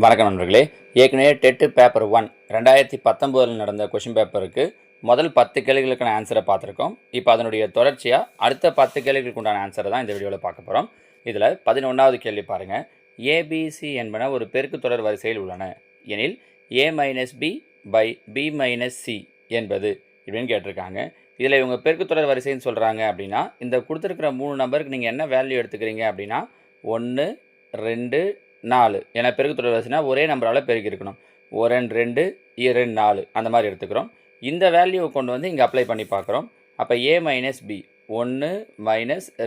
வணக்கம் நண்பர்களே. ஏற்கனவே டெட்டு பேப்பர் 1 2019 நடந்த கொஷின் பேப்பருக்கு முதல் 10 கேள்விகளுக்கான ஆன்சரை பார்த்துருக்கோம். இப்போ அதனுடைய தொடர்ச்சியாக அடுத்த 10 கேள்விகளுக்கு உண்டான ஆன்சரை தான் இந்த வீடியோவில் பார்க்க போகிறோம். இதில் 11வது கேள்வி பாருங்கள். ஏபிசி என்பன ஒரு பெருக்கு தொடர் வரிசையில் உள்ளன எனில் a - b by b - c என்பது இப்படின்னு கேட்டிருக்காங்க. இதில் இவங்க பெருக்கு தொடர் வரிசைன்னு சொல்கிறாங்க அப்படின்னா இந்த கொடுத்துருக்கிற 3 நம்பருக்கு நீங்கள் என்ன வேல்யூ எடுத்துக்கிறீங்க அப்படின்னா 1 2 4 ஏன்னா பெருக்கு தொடர் வரிசைனா ஒரே நம்பரால் பெருக்கி இருக்கணும். 1 2 2 4 அந்த மாதிரி எடுத்துக்கிறோம். இந்த வேல்யூவை கொண்டு வந்து இங்கே அப்ளை பண்ணி பார்க்குறோம். அப்போ a - b 1 -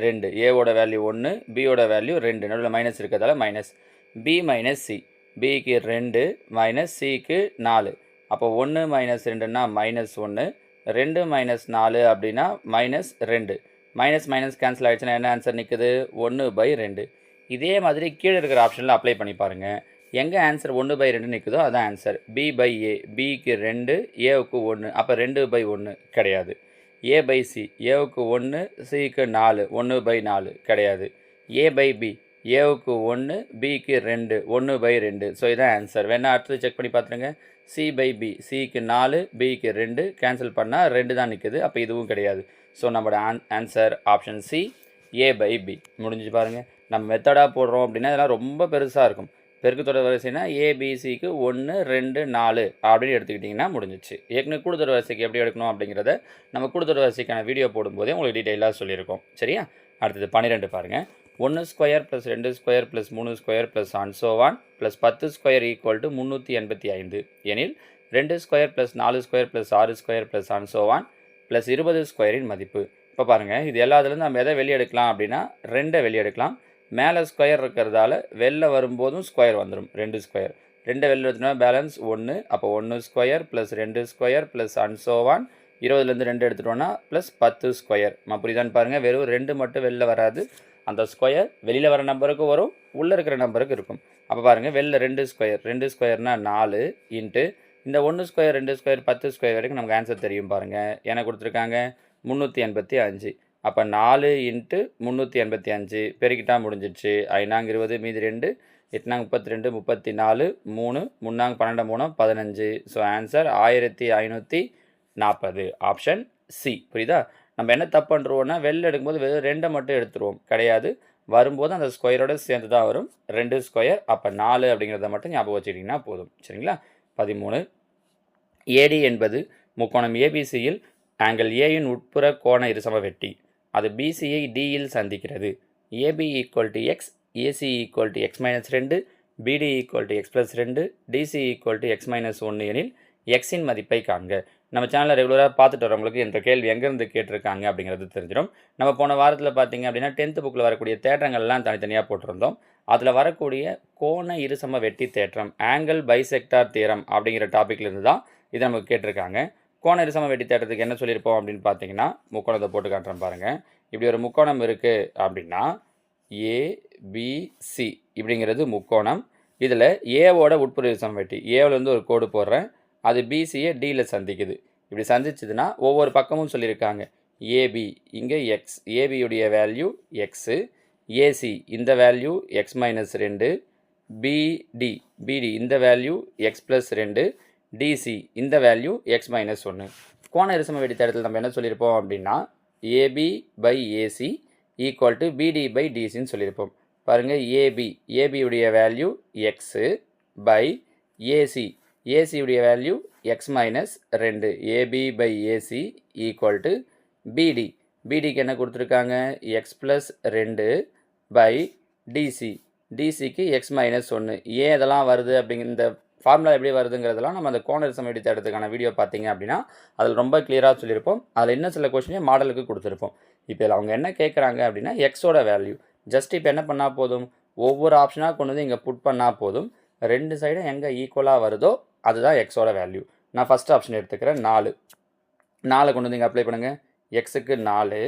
2 ஏவோட வேல்யூ 1 பியோட வேல்யூ 2 நடுவில் மைனஸ் இருக்கிறதால மைனஸ் b - c பிக்கு 2 மைனஸ் சிக்கு 4 அப்போ 1 - 2னா -1 2 - 4 அப்படின்னா -2 மைனஸ் மைனஸ் கேன்சல் ஆகிடுச்சுன்னா என்ன ஆன்சர் நிற்குது 1/2. இதே மாதிரி கீழே இருக்கிற ஆப்ஷனில் அப்ளை பண்ணி பாருங்கள். எங்கே ஆன்சர் 1/2 நிற்குதோ அதான் ஆன்சர். b/a பிக்கு 2 ஏவுக்கு 1 அப்போ 2/1 கிடையாது. a/c ஏவுக்கு 1 சிக்கு 4 1/4 கிடையாது. a/b ஏவுக்கு 1 பிக்கு 2 1/2. ஸோ இதான் ஆன்சர். வேணா அடுத்தது செக் பண்ணி பார்த்துருங்க. c/b சிக்கு 4 பிக்கு 2 கேன்சல் பண்ணால் 2 தான் நிற்குது. அப்போ இதுவும் கிடையாது. ஸோ நம்மளோட ஆன்சர் ஆப்ஷன் சி a/b முடிஞ்சு பாருங்கள். நம்ம மெத்தடாக போடுறோம் அப்படின்னா இதெல்லாம் ரொம்ப பெருசாக இருக்கும். பெருக்கு தொடர் வரிசைனா ஏபிசிக்கு 1 2 4 அப்படின்னு எடுத்துக்கிட்டிங்கன்னா முடிஞ்சிச்சு. ஏற்கனவே கூடுதல் வரிசைக்கு எப்படி எடுக்கணும் அப்படிங்கிறத நம்ம கூடுதல் வரிசைக்கான வீடியோ போடும்போதே உங்களுக்கு டீட்டெயிலாக சொல்லியிருக்கோம். சரியா? அடுத்தது 12 பாருங்கள். 1 ஸ்கொயர் + 2 ஸ்கொயர் + 3 ஸ்கொயர் + +10 ஸ்கொயர் = 385 எனில் 2 ஸ்கொயர் + 4 ஸ்கொயர் + 6 ஸ்கொயர் + 20 ஸ்கொயரின் மதிப்பு. இப்போ பாருங்கள், இது எல்லாத்துலேருந்து நம்ம எதை வெளியே எடுக்கலாம் அப்படின்னா 2 வெளியே எடுக்கலாம். மேலே ஸ்கொயர் இருக்கிறதால வெளில வரும்போதும் ஸ்கொயர் வந்துடும். 2 ஸ்கொயர் 2 வெளில எடுத்தோம்னா பேலன்ஸ் 1. அப்போ 1 ஸ்கொயர் + 2 ஸ்கொயர் + 20லேருந்து 2 எடுத்துட்டோன்னா +10 ஸ்கொயர். புரியுதான்னு பாருங்கள். வெறும் 2 மட்டும் வெளில வராது. அந்த ஸ்கொயர் வெளியில் வர நம்பருக்கு வரும், உள்ளே இருக்கிற நம்பருக்கு இருக்கும். அப்போ பாருங்கள், வெளில 2 ஸ்கொயர் 2 ஸ்கொயர்னால் 4 இன்ட்டு இந்த 1 ஸ்கொயர் 2 ஸ்கொயர் 10 ஸ்கொயர் வரைக்கும் நமக்கு ஆன்சர் தெரியும். பாருங்கள் என்ன கொடுத்துருக்காங்க 385. அப்போ 4 × 385 பெருக்கிட்டா முடிஞ்சிடுச்சு. 5 20 மீதி 2 8 32 34 3 3 12 15. So answer 1540 option C. புரியுதா? நம்ம என்ன தப்பு பண்ணுறோன்னா வெளில எடுக்கும்போது வெறும் 2 மட்டும் எடுத்துருவோம். கிடையாது, வரும்போது அந்த ஸ்கொயரோடு சேர்ந்து தான் வரும். 2 ஸ்கொயர் அப்போ 4 அப்படிங்கிறத மட்டும் ஞாபகம் வச்சுக்கிட்டிங்கன்னா போதும். சரிங்களா? 13 ஏடி என்பது முக்கோணம் ஏபிசியில் ஆங்கிள் ஏயின் உட்புற கோண இருசம வெட்டி. அது பிசியை டியில் சந்திக்கிறது. ஏபி = x, ஏசி = x - 2, பிடி = x + 2, டிசி = x - 1 எனில் எக்ஸின் மதிப்பை காண்க. நம்ம சேனலில் ரெகுலராக பார்த்துட்டு வரவங்களுக்கு இந்த கேள்வி எங்கேருந்து கேட்டிருக்காங்க அப்படிங்கிறது தெரிஞ்சிடும். நம்ம போன வாரத்தில் பார்த்தீங்க அப்படின்னா 10th புக்கில் வரக்கூடிய தேற்றங்கள்லாம் தனித்தனியாக போட்டிருந்தோம். அதில் வரக்கூடிய கோண இருசம வெட்டி தேற்றம் ஆங்கிள் பைசெக்டார் தியரம் அப்படிங்கிற டாப்பிக்லேருந்து தான் இதை நமக்கு கேட்டிருக்காங்க. கோண இருசம வெட்டி தேற்றத்துக்கு என்ன சொல்லியிருப்போம் அப்படின்னு பார்த்தீங்கன்னா, முக்கோணத்தை போட்டு காட்டுறேன் பாருங்கள். இப்படி ஒரு முக்கோணம் இருக்குது அப்படின்னா ஏபிசி இப்படிங்கிறது முக்கோணம். இதில் ஏவோட உட்புற இருசம வெட்டி ஏவிலேருந்து ஒரு கோடு போடுறேன். அது பிசியை டியில் சந்திக்குது. இப்படி சந்திச்சதுன்னா ஒவ்வொரு பக்கமும் சொல்லியிருக்காங்க. ஏபி இங்கே எக்ஸ், ஏபியுடைய வேல்யூ எக்ஸு, ஏசி இந்த வேல்யூ x - 2, பிடி இந்த வேல்யூ x + 2, டிசி இந்த வேல்யூ x - 1. கோண இருசம வெட்டி தேற்றத்தில் நம்ம என்ன சொல்லியிருப்போம் அப்படின்னா AB/AC = BD/DCன்னு சொல்லியிருப்போம். பாருங்கள், ஏபியுடைய வேல்யூ எக்ஸு பை ஏசியுடைய வேல்யூ x - 2. AB/AC = பிடிக்கு என்ன கொடுத்துருக்காங்க x + 2 பை டிசிக்கு x - 1. ஏன் இதெல்லாம் வருது அப்படிங்கிற இந்த ஃபார்முலா எப்படி வருதுங்கிறதெல்லாம் நம்ம அந்த கோண இருசம வெட்டி தேற்றத்துக்கான வீடியோ பார்த்தீங்க அப்படின்னா அதில் ரொம்ப கிளியராக சொல்லியிருப்போம். அதில் இன்னும் சில கொஸ்டினே மாடலுக்கு கொடுத்துருப்போம். இப்போ அவங்க என்ன கேட்குறாங்க அப்படின்னா எக்ஸோட வேல்யூ. ஜஸ்ட் இப்போ என்ன பண்ணால் போதும், ஒவ்வொரு ஆப்ஷனாக கொண்டு வந்து இங்கே புட் பண்ணால் போதும். 2 சைடும் எங்கே ஈக்குவலாக வருதோ அதுதான் எக்ஸோட வேல்யூ. நான் ஃபஸ்ட் ஆப்ஷன் எடுத்துக்கிறேன். 4 கொண்டு வந்து இங்கே அப்ளை பண்ணுங்கள். எக்ஸுக்கு 4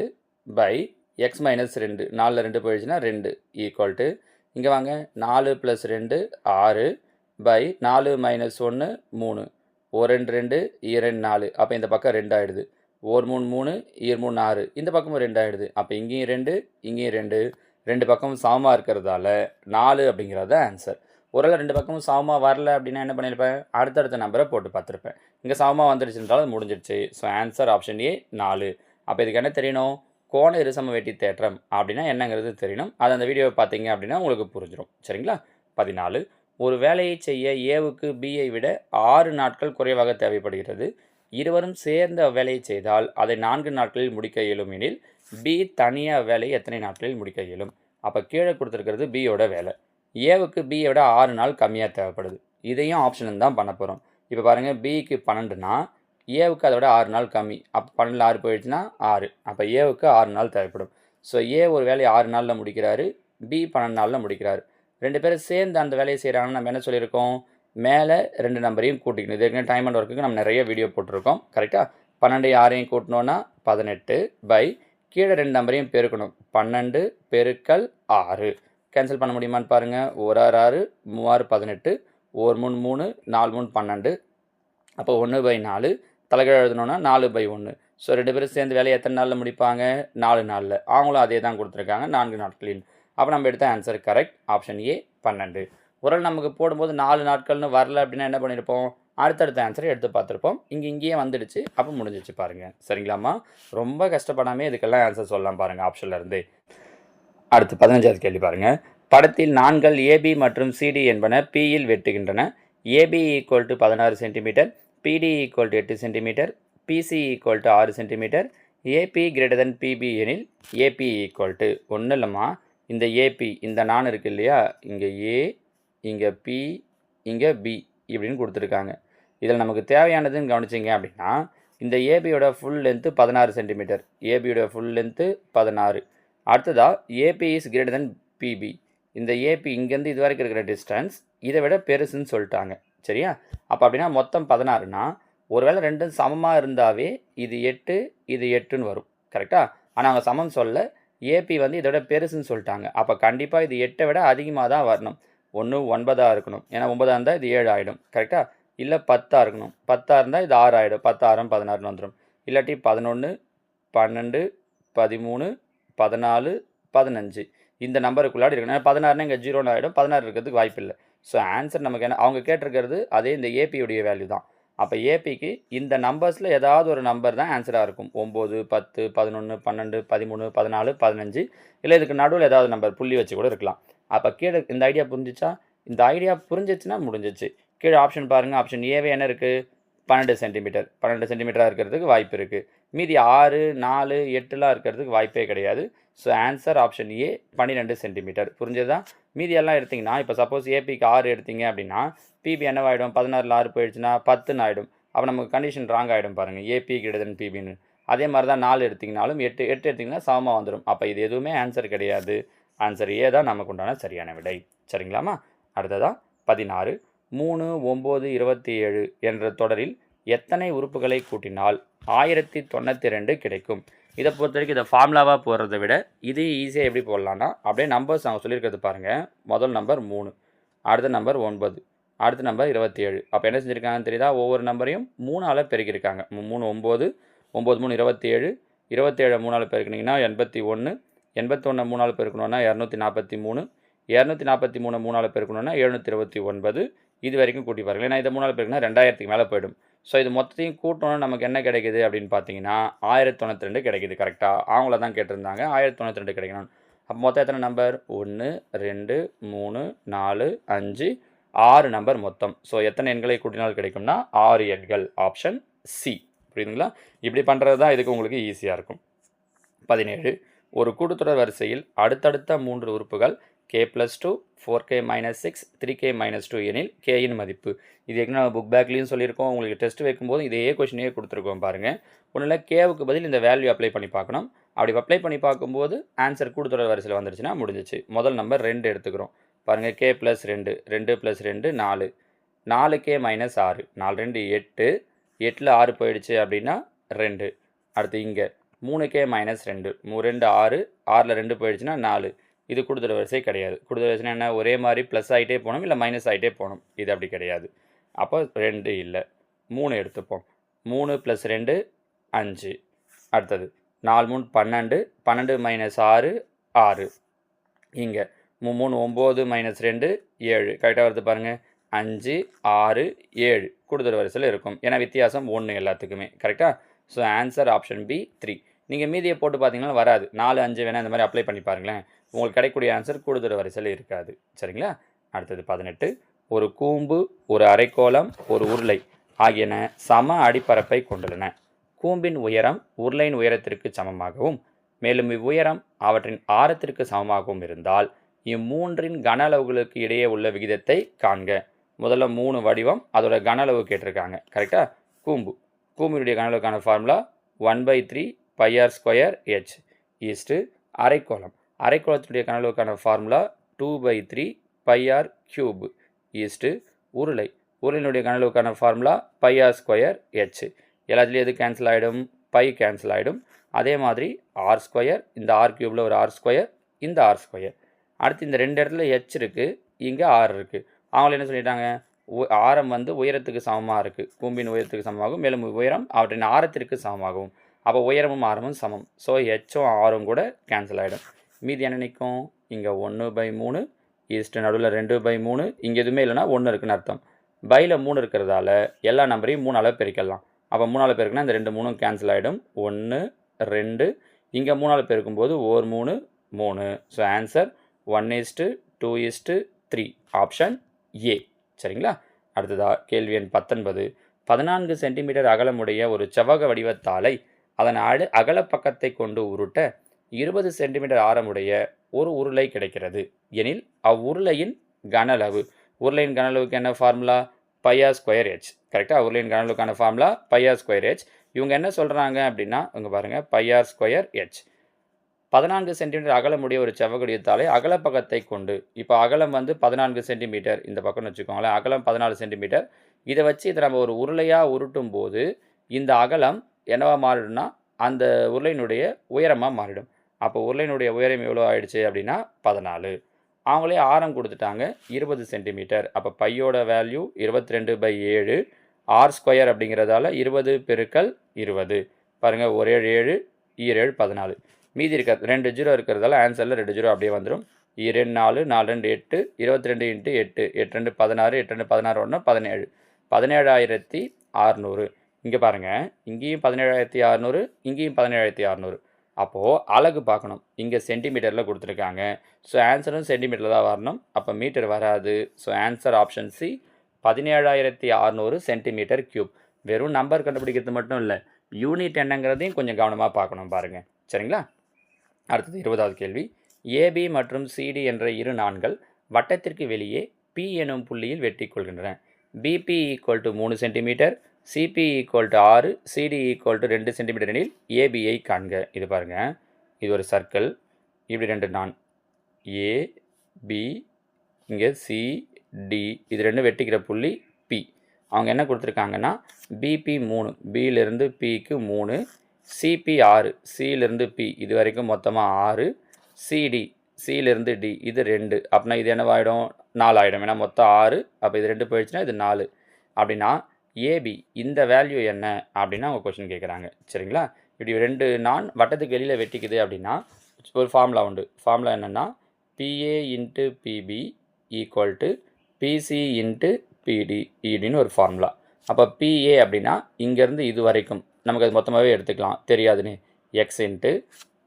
பை x - 2 4ல் 2 போயிடுச்சுன்னா 2 = இங்கே வாங்க 4 + 2 6 பை 4 - 1 3 1 2 2 4. அப்போ இந்த பக்கம் 2 ஆகிடுது. 1 3 3 2 3 6 இந்த பக்கமும் 2 ஆகிடுது. அப்போ இங்கேயும் 2 இங்கேயும் 2 பக்கமும் சமமாக இருக்கிறதால 4 அப்படிங்கிறது ஆன்சர். ஒருவேளை 2 பக்கமும் சமமாக வரல அப்படின்னா என்ன பண்ணியிருப்பேன், அடுத்தடுத்த நம்பரை போட்டு பார்த்துருப்பேன். இங்கே சமமாக வந்துருச்சுன்றாலும் அது முடிஞ்சிருச்சு. So answer option A 4. அப்போ இதுக்கு என்ன தெரியணும், கோண இருசம வெட்டி தேற்றம் அப்படின்னா என்னங்கிறது தெரியணும். அது அந்த வீடியோவை பார்த்தீங்க அப்படின்னா உங்களுக்கு புரிஞ்சிடும். சரிங்களா? 14. ஒரு வேலையை செய்ய ஏவுக்கு பியை விட 6 நாட்கள் குறைவாக தேவைப்படுகிறது. இருவரும் சேர்ந்து அவ்வேலையை செய்தால் அதை 4 நாட்களில் முடிக்க இயலும் எனில் பி தனியாக வேலையை எத்தனை நாட்களில் முடிக்க இயலும்? அப்போ கீழே கொடுத்துருக்கிறது பியோட வேலை. ஏவுக்கு பியை விட 6 நாள் கம்மியாக தேவைப்படுது. இதையும் ஆப்ஷன் தான் பண்ண போகிறோம். இப்போ பாருங்கள், பிக்கு 12னா ஏவுக்கு அதை விட 6 நாள் கம்மி. அப்போ 12 6 போயிடுச்சுன்னா 6. அப்போ ஏவுக்கு 6 நாள் தேவைப்படும். ஸோ ஏ ஒரு வேலையை 6 நாளில் முடிக்கிறாரு, பி 12 நாளில் முடிக்கிறாரு. 2 பேரும் சேர்ந்து அந்த வேலையை செய்கிறாங்கன்னு நம்ம என்ன சொல்லியிருக்கோம், மேலே 2 நம்பரையும் கூட்டிக்கணும். இது ஏற்கனவே டைம் அண்ட் ஒர்க்குக்கு நம்ம நிறைய வீடியோ போட்டிருக்கோம். கரெக்டாக 12 6ஐயும் கூட்டினோன்னா 18 பை கீழே 2 நம்பரையும் பெருக்கணும். 12 பெருக்கல் 6 கேன்சல் பண்ண முடியுமான்னு பாருங்கள். 1 6 6 3 6 18 1 3 3 4 3 12. அப்போ 1/4 தலைகீழ் எழுதணுன்னா 4/1. ஸோ 2 பேரும் சேர்ந்து வேலையை எத்தனை நாளில் முடிப்பாங்க, 4 நாளில். அவங்களும் அதே தான் கொடுத்துருக்காங்க, 4 நாட்களில். அப்போ நம்ம எடுத்த ஆன்சர் கரெக்ட், ஆப்ஷன் ஏ 12. ஒரு நமக்கு போடும்போது 4 நாட்கள்னு வரல அப்படின்னா என்ன பண்ணியிருப்போம், அடுத்தடுத்த ஆன்சரை எடுத்து பார்த்துருப்போம். இங்கேயே வந்துடுச்சு, அப்போ முடிஞ்சிச்சு பாருங்கள். சரிங்களாம்மா? ரொம்ப கஷ்டப்படாமல் இதுக்கெல்லாம் ஆன்சர் சொல்லலாம் பாருங்கள் ஆப்ஷன்லேருந்து. அடுத்து 15வது கேள்வி பாருங்கள். படத்தில் நான்கள் ஏபி மற்றும் சிடி என்பன பியில் வெட்டுகின்றன. AB equal to 16 centimetre, BD equal to 8 centimetre, BC equal to 6 centimetre, AB greater than BP எனில் ஏபி ஈக்குவல் டு ஒன்றும் இல்லைம்மா, இந்த ஏபி இந்த 4 இருக்குது இல்லையா, இங்கே ஏ, இங்கே பி, இங்கே பி இப்படின்னு கொடுத்துருக்காங்க. இதில் நமக்கு தேவையானதுன்னு கவனிச்சிங்க அப்படின்னா, இந்த ஏபியோட ஃபுல் லென்த்து 16 சென்டிமீட்டர், ஏபியோட ஃபுல் லென்த்து 16. அடுத்ததாக AB is greater than BP. இந்த ஏபி இங்கேருந்து இது வரைக்கும் இருக்கிற டிஸ்டன்ஸ் இதை விட பெருசுன்னு சொல்லிட்டாங்க. சரியா? அப்போ அப்படின்னா மொத்தம் 16னா ஒருவேளை ரெண்டும் சமமாக இருந்தாவே இது 8 இது 8ன்னு வரும். கரெக்டாக? ஆனால் அவங்க சமம் சொல்ல ஏபி வந்து இதை விட பெருசுன்னு சொல்லிட்டாங்க. அப்போ கண்டிப்பாக இது 8 விட அதிகமாக தான் வரணும். ஒன்று 9ஆக இருக்கணும், ஏன்னா 9ஆக இருந்தால் இது 7 ஆகிடும். கரெக்டாக? இல்லை 10ஆக இருக்கணும், 10ஆக இருந்தால் இது 6 ஆகிடும், 10 6 16ன்னு வந்துடும். இல்லாட்டி 11 12 13 14 15 இந்த நம்பருக்குள்ளாடி இருக்கணும். ஏன்னா 16னா இங்கே 0ன்னு ஆகிடும், 16 இருக்கிறதுக்கு வாய்ப்பு இல்லை. ஸோ ஆன்சர் நமக்கு என்ன, அவங்க கேட்டிருக்கிறது அதே இந்த ஏபியுடைய வேல்யூ தான். அப்போ ஏபிக்கு இந்த நம்பர்ஸில் ஏதாவது ஒரு நம்பர் தான் ஆன்சராக இருக்கும். 9 10 11 12 13 14 15 இல்லை இதுக்கு நடுவில் ஏதாவது நம்பர் புள்ளி வச்சு கூட இருக்கலாம். அப்போ கீழே இந்த ஐடியா புரிஞ்சிச்சா? இந்த ஐடியா புரிஞ்சிச்சுன்னா முடிஞ்சிச்சு. கீழே ஆப்ஷன் பாருங்கள். ஆப்ஷன் ஏவே என்ன இருக்குது, 12 சென்டிமீட்டர் 12 சென்டிமீட்டராக இருக்கிறதுக்கு வாய்ப்பு இருக்குது. மீதி 6 4 8லாம் இருக்கிறதுக்கு வாய்ப்பே கிடையாது. So answer option A 12 centimetre. புரிஞ்சதா? மீதி எல்லாம் எடுத்திங்கன்னா, இப்போ சப்போஸ் ஏபிக்கு 6 எடுத்தீங்க அப்படின்னா பிபி என்னவாயிடும், 16ல் 6 போயிடுச்சுன்னா 10ன்னு ஆகிடும். அப்போ நமக்கு கண்டிஷன் ராங் ஆகிடும் பாருங்கள், ஏபி கிரேட்டர் தென் பிபின்னு. அதே மாதிரி தான் 4 எடுத்திங்கனாலும் 8 எடுத்திங்கன்னா சமமாக வந்துடும். அப்போ இது எதுவுமே ஆன்சர் கிடையாது. ஆன்சர் ஏ தான் நமக்கு உண்டான சரியான விடை. சரிங்களாம்மா? அடுத்ததாக 16. 3 9 27 என்ற தொடரில் எத்தனை உறுப்புகளை கூட்டினால் 1092 கிடைக்கும்? இதை பொறுத்த வரைக்கும் இதை ஃபார்முலாவாக போடுறத விட இது ஈஸியாக எப்படி போடலான்னா, அப்படியே நம்பர்ஸ் அவங்க சொல்லியிருக்கிறது பாருங்கள். முதல் நம்பர் 3, அடுத்த நம்பர் 9, அடுத்த நம்பர் 27. அப்போ என்ன செஞ்சுருக்காங்கன்னு தெரியுதா, ஒவ்வொரு நம்பரையும் 3ஆல் பெருக்கியிருக்காங்க. 3 9 9 3 27, 27 3ஆல் பெருக்கினீங்கன்னா 81, 81 3ஆல் பெருக்கணுன்னா 243, 243 3ஆல் பெருக்கணுன்னா 729. இது வரைக்கும் கூட்டி பாருங்கள். ஏன்னா இதை 3ஆல் பெருக்கினா 2000க்கு மேலே போயிடும். ஸோ இது மொத்தத்தையும் கூட்டணும் நமக்கு என்ன கிடைக்குது அப்படின்னு பார்த்தீங்கன்னா 1092 கிடைக்குது. கரெக்டாக அவங்கள தான் கேட்டிருந்தாங்க, 1092 கிடைக்கணும். அப்போ மொத்தம் எத்தனை நம்பர், 1 2 3 4 5 6 நம்பர் மொத்தம். ஸோ எத்தனை எண்களை கூட்டினால் கிடைக்கும்னா 6 எண்கள். Option C. புரியுதுங்களா? இப்படி பண்ணுறது தான் இதுக்கு உங்களுக்கு ஈஸியாக இருக்கும். 17. ஒரு கூட்டுத்தொடர் வரிசையில் அடுத்தடுத்த 3 உறுப்புகள் k+2 4k-6 3k-2 எனில் கேயின் மதிப்பு. இது ஏற்கனவே நம்ம புக் பேக்லேயும் சொல்லியிருக்கோம். உங்களுக்கு டெஸ்ட் வைக்கும்போது இதே கொஷினே கொடுத்துருக்கோம் பாருங்கள். ஒன்றில் கேவுக்கு பதில் இந்த வேல்யூ அப்ளை பண்ணி பார்க்கணும். அப்படி அப்ளை பண்ணி பார்க்கும்போது ஆன்சர் கூட்டுத்தொடர் வரிசையில் வந்துருச்சுன்னா முடிஞ்சிச்சு. முதல் நம்பர் 2 எடுத்துக்கிறோம் பாருங்கள். k+2 2 + 2 4, 4k-6 4 2 8, 8ல் 6 போயிடுச்சு அப்படின்னா 2. அடுத்து இங்கே 3k-2 3 2 6, 6ல் 2 போயிடுச்சுன்னா 4. இது கூடுதல் வரிசை கிடையாது. கூடுதல் வரிசை என்ன, ஒரே மாதிரி ப்ளஸ் ஆகிட்டே போகணும், இல்லை மைனஸ் ஆகிட்டே போகணும். இது அப்படி கிடையாது. அப்போ 2 இல்லை, 3 எடுத்துப்போம். 3 + 2 5. அடுத்தது 4 3 12, 12 - 6 6. இங்கே 3 9 - 2 7 கரெக்டாக வருது பாருங்கள். 5 6 7 கூடுதல் வரிசையில் இருக்கும். ஏன்னா வித்தியாசம் 1 எல்லாத்துக்குமே. கரெக்டாக? So answer option B 3. நீங்கள் மீதியை போட்டு பார்த்தீங்கன்னா வராது. 4 5 வேணால் இந்த மாதிரி அப்ளை பண்ணி பாருங்களேன். உங்களுக்கு கிடைக்கக்கூடிய ஆன்சர் கூடுதல் வரிசையில் இருக்காது. சரிங்களா? அடுத்தது 18. ஒரு கூம்பு, ஒரு அரைக்கோளம், ஒரு உருளை ஆகியன சம அடிப்பரப்பை கொண்டுள்ளன. கூம்பின் உயரம் உருளையின் உயரத்திற்கு சமமாகவும் மேலும் இவ்வுயரம் அவற்றின் ஆரத்திற்கு சமமாகவும் இருந்தால் இம்மூன்றின் கன அளவுகளுக்கு இடையே உள்ள விகிதத்தை காண்க. முதல்ல 3 வடிவம், அதோட கன அளவு கேட்டிருக்காங்க. கரெக்டாக? கூம்பினுடைய கன அளவுக்கான ஃபார்முலா 1/3 πr²h ஈஸ்ட்டு அரைக்கோளம். அரைக்கோளத்துடைய கன அளவுக்கான ஃபார்முலா 2/3 πr³ ஈஸ்ட்டு உருளையினுடைய கன அளவுக்கான ஃபார்முலா πr²h. எல்லாத்துலேயும் எது கேன்சல் ஆகிடும்? பை கேன்சல் ஆகிடும். அதே மாதிரி r², இந்த r³ ஒரு r², இந்த r². அடுத்து இந்த 2 இடத்துல h இருக்குது, இங்கே r இருக்குது. அவங்கள என்ன சொல்லிட்டாங்க? ஆரம் வந்து உயரத்துக்கு சமமாக இருக்குது. கூம்பின் உயரத்துக்கு சமமாகும். மேலும் உயரம் அவற்றின் ஆரத்திற்கு சமமாகும். அப்போ உயரமும் ஆரமும் சமம். ஸோ ஹெச்சும் ஆரும் கூட கேன்சல் ஆகிடும். மீதி என்ன நிற்கும்? இங்கே 1/3 ஈஸ்ட்டு நடுவில் 2/3. இங்கே எதுவுமே இல்லைனா 1 இருக்குன்னு அர்த்தம். பையில் 3 இருக்கிறதால எல்லா நம்பரையும் 3 அளவு பெருக்கலாம். அப்போ 3 பெருக்குனா இந்த 2 3 கேன்சல் ஆகிடும். 1 2. இங்கே 3 பெருக்கும்போது 1 3 3. So answer 1:2:3 option A. சரிங்களா? அடுத்ததாக கேள்வி எண் 19. 14 சென்டிமீட்டர் அகலமுடைய ஒரு செவ்வக வடிவத்தாலை அதன் அகலப்பக்கத்தை கொண்டு உருட்ட 20 சென்டிமீட்டர் ஆரமுடைய ஒரு உருளை கிடைக்கிறது எனில் அவ்வுருளையின் கன அளவு. உருளையின் கன அளவுக்கு என்ன ஃபார்முலா? πr²h. கரெக்டாக? உருளையின் கன அளவுக்கான ஃபார்முலா πr²h. இவங்க என்ன சொல்கிறாங்க அப்படின்னா, இங்கே பாருங்கள், πr²h. 14 சென்டிமீட்டர் அகலமுடைய ஒரு செவ்வக வடிவத்தாலை அகலப்பக்கத்தை கொண்டு, இப்போ அகலம் வந்து 14 சென்டிமீட்டர் இந்த பக்கம்னு வச்சுக்கோங்களேன். அகலம் 14 சென்டிமீட்டர். இதை வச்சு இதை நம்ம ஒரு உருளையாக உருட்டும் போது இந்த அகலம் என்னவா மாறிடும்னா அந்த உருளையினுடைய உயரமாக மாறிடும். அப்போ உருளையினுடைய உயரம் எவ்வளோ ஆயிடுச்சு அப்படின்னா 14. அவங்களே ஆரம் கொடுத்துட்டாங்க 20 சென்டிமீட்டர். அப்போ பையோட வேல்யூ 22/7. r² அப்படிங்கிறதால 20 பெருக்கல் 20. பாருங்கள், 1 7 7 7 14. மீதி இருக்க 2 0 இருக்கிறதால ஆன்சரில் 2 0 அப்படியே வந்துடும். 2 4 4 2 8 22 × 8 8 2 16 8 2 16 1 17 17,600. இங்கே பாருங்கள், இங்கேயும் 17,600, இங்கேயும் 17,600. அப்போது அலகு பார்க்கணும். இங்கே சென்டிமீட்டரில் கொடுத்துருக்காங்க. ஸோ ஆன்சரும் சென்டிமீட்டரில் தான் வரணும். அப்போ மீட்டர் வராது. So answer option C 17,600 centimetre cube. வெறும் நம்பர் கண்டுபிடிக்கிறது மட்டும் இல்லை, யூனிட் என்னங்கிறதையும் கொஞ்சம் கவனமாக பார்க்கணும் பாருங்கள். சரிங்களா? அடுத்தது 20வது கேள்வி. ஏபி மற்றும் சிடி என்ற இரு நாண்கள் வட்டத்திற்கு வெளியே பி எனும் புள்ளியில் வெட்டி கொள்கின்றன. BP = 3 centimetre, CP = 6, CD = 2 centimetre எனில் ஏபியை காண்க. இது பாருங்கள், இது ஒரு சர்க்கிள். இப்படி 2 நான் ஏ பி, இங்கே சிடி, இது 2 வெட்டிக்கிற புள்ளி பி. அவங்க என்ன கொடுத்துருக்காங்கன்னா பிபி 3, பியிலிருந்து பிக்கு 3, சிபி 6, சியிலிருந்து பி இது வரைக்கும் மொத்தமாக 6, சிடி சியிலிருந்து டி இது 2. அப்படின்னா இது என்னவாயிடும்? 4 ஆகிடும். ஏன்னா மொத்தம் 6. அப்போ இது 2 போயிடுச்சுன்னா இது 4. அப்படின்னா ஏபி இந்த வேல்யூ என்ன அப்படின்னா அவங்க கொஸ்டின் கேட்குறாங்க. சரிங்களா? இப்படி 2 நான் வட்டத்துக்கு வெளியில் வெட்டிக்குது அப்படின்னா ஒரு ஃபார்முலா உண்டு. ஃபார்முலா என்னென்னா பிஏ × பிபி = பிசி × பிடி இப்படின்னு ஒரு ஃபார்முலா. அப்போ பிஏ அப்படின்னா இங்கேருந்து இது வரைக்கும் நமக்கு அது மொத்தமாகவே எடுத்துக்கலாம், தெரியாதுன்னு. எக்ஸ் ×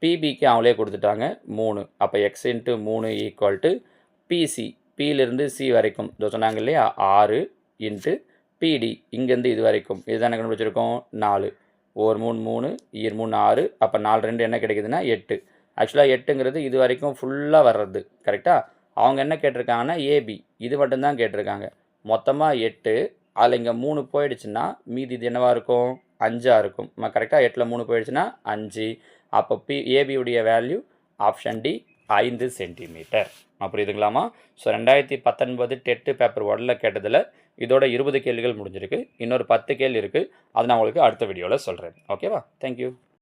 பிபிக்கு அவங்களே கொடுத்துட்டாங்க 3. அப்போ எக்ஸ் × 3 = பிசி, பியிலிருந்து சி வரைக்கும் இதோ சொன்னாங்க இல்லையா 6 × பிடி இங்கேருந்து இது வரைக்கும் இதுதானே கண்டுபிடிச்சிருக்கோம் 4. 1 3 3 2 3 6. அப்போ 4 2 என்ன கிடைக்குதுன்னா 8. ஆக்சுவலாக 8ங்கிறது இது வரைக்கும் ஃபுல்லாக வர்றது. கரெக்டாக? அவங்க என்ன கேட்டிருக்காங்கன்னா ஏபி இது மட்டும்தான் கேட்டிருக்காங்க. மொத்தமாக 8. அதில் இங்கே 3 போயிடுச்சுன்னா மீதி இது என்னவாக இருக்கும்? 5ஆக இருக்கும். கரெக்டாக? 8ல் 3 போயிடுச்சுன்னா 5. அப்போ ஏபியுடைய வேல்யூ ஆப்ஷன் டி 5 சென்டிமீட்டர். புரியுதுங்களாமா? ஸோ 2019 டெட் பேப்பர் 1ல் கேட்டதில் இதோட 20 கேள்விகள் முடிஞ்சிருக்கு. இன்னொரு 10 கேள்வி இருக்குது. அதை நான் உங்களுக்கு அடுத்த வீடியோவில் சொல்கிறேன். ஓகேவா? தேங்க்யூ.